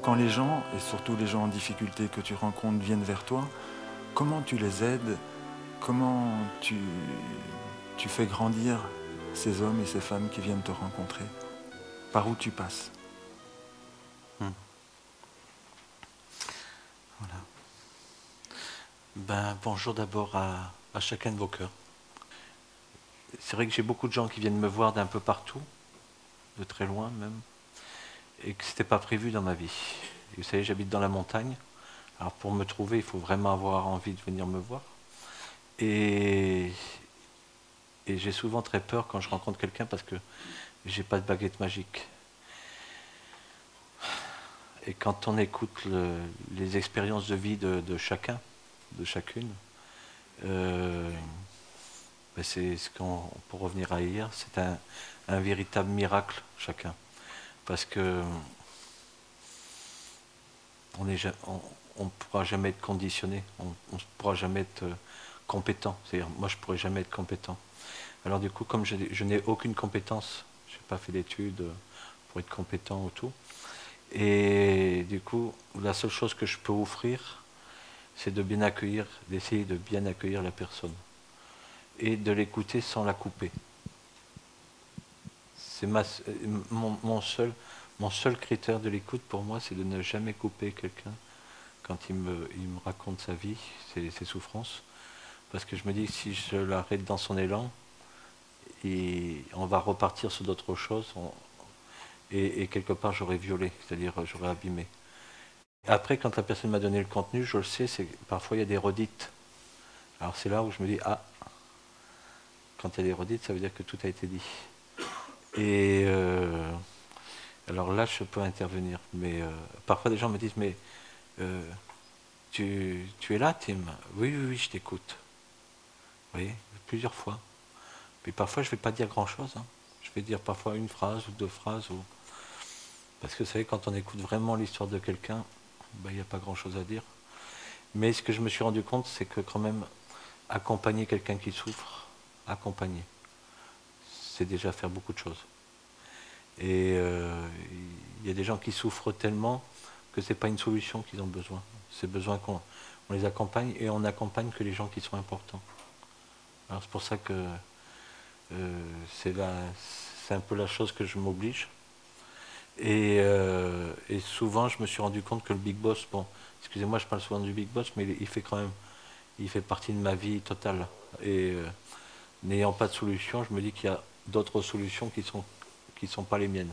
Quand les gens, et surtout les gens en difficulté que tu rencontres, viennent vers toi, comment tu les aides? Comment tu fais grandir ces hommes et ces femmes qui viennent te rencontrer? Par où tu passes? Hmm. Voilà. Ben, bonjour d'abord à chacun de vos cœurs. C'est vrai que j'ai beaucoup de gens qui viennent me voir d'un peu partout, de très loin même, et que c'était pas prévu dans ma vie. Et vous savez, j'habite dans la montagne. Alors pour me trouver, il faut vraiment avoir envie de venir me voir. Et, et j'ai souvent très peur quand je rencontre quelqu'un parce que j'ai pas de baguette magique. Et quand on écoute les expériences de vie de chacun, de chacune, euh, ben c'est ce qu'on, pour revenir à hier, c'est un véritable miracle chacun, parce que on ne pourra jamais être conditionné, on ne pourra jamais être compétent. C'est-à-dire, moi, je ne pourrai jamais être compétent. Alors du coup, comme je n'ai aucune compétence, je n'ai pas fait d'études pour être compétent ou tout, et du coup, la seule chose que je peux offrir, c'est de bien accueillir, d'essayer de bien accueillir la personne et de l'écouter sans la couper. C'est mon seul critère de l'écoute pour moi, c'est de ne jamais couper quelqu'un quand il me raconte sa vie, ses souffrances. Parce que je me dis que si je l'arrête dans son élan, et on va repartir sur d'autres choses, et quelque part j'aurais violé, c'est-à-dire j'aurais abîmé. Après, quand la personne m'a donné le contenu, je le sais, c'est parfois il y a des redites. Alors c'est là où je me dis, ah, quand il y a des redites, ça veut dire que tout a été dit. Et alors là, je peux intervenir. Mais parfois, des gens me disent, mais euh, tu es là, Tim? Oui, oui, oui, je t'écoute. Vous voyez, plusieurs fois. Puis parfois, je ne vais pas dire grand-chose. Hein. Je vais dire parfois une phrase ou deux phrases. Parce que vous savez, quand on écoute vraiment l'histoire de quelqu'un, ben, il n'y a pas grand-chose à dire. Mais ce que je me suis rendu compte, c'est que quand même, accompagner quelqu'un qui souffre, accompagner, c'est déjà faire beaucoup de choses. Et il y a des gens qui souffrent tellement que ce n'est pas une solution qu'ils ont besoin. C'est besoin qu'on les accompagne et on n'accompagne que les gens qui sont importants. Alors c'est pour ça que c'est un peu la chose que je m'oblige. Et souvent, je me suis rendu compte que le Big Boss, bon, excusez-moi, je parle souvent du Big Boss, mais il fait quand même, il fait partie de ma vie totale. Et n'ayant pas de solution, je me dis qu'il y a d'autres solutions qui sont pas les miennes.